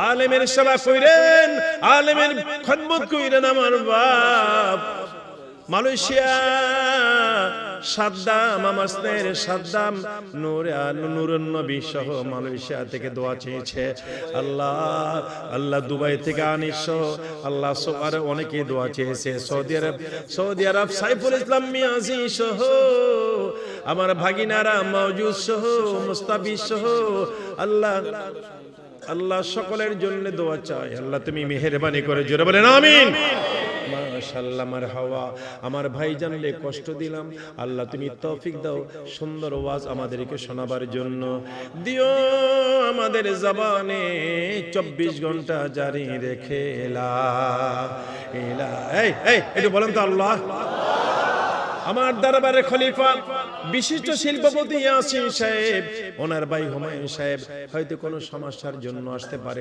আলেমের সেবা কইরেন, আলেমের খিদমত কইরেন। আমার বাপ মালয়েশিয়া সাদ্দাম, আমার স্নেহের সাদ্দাম নূরুন নবী সহ মালয়েশিয়া থেকে দোয়া চেয়েছে। আল্লাহ আল্লাহ দুবাই থেকে আনিস সহ আল্লাহ আর অনেকে দোয়া চেয়েছে। সৌদি আরব সাইফুল ইসলাম মিয়াজি সহ আমার ভাগিনারা মওজুদ সহ মুস্তাফিজ সহ আল্লাহ আল্লাহ সকলের জন্য দোয়া চাই। আল্লাহ তুমি মেহেরবানি করে জোরে বলেন আমিন। মাশাআল্লাহ মারহাবা। আমার ভাইজানকে কষ্ট দিলাম, আল্লাহ তুমি তৌফিক দাও সুন্দর ওয়াজ আমাদেরকে শোনাবার জন্য দিও। আমাদের জবানে 24 ঘন্টা জারি রেখে লা ইলাহা। এই একটু বলেন তো আল্লাহ। আমার দরবারের খলিফা বিশিষ্ট শিল্পপতি ইয়াসিন সাহেব, ওনার ভাই হুমায়ুন সাহেব হয়তো কোনো সমস্যার জন্য আসতে পারে।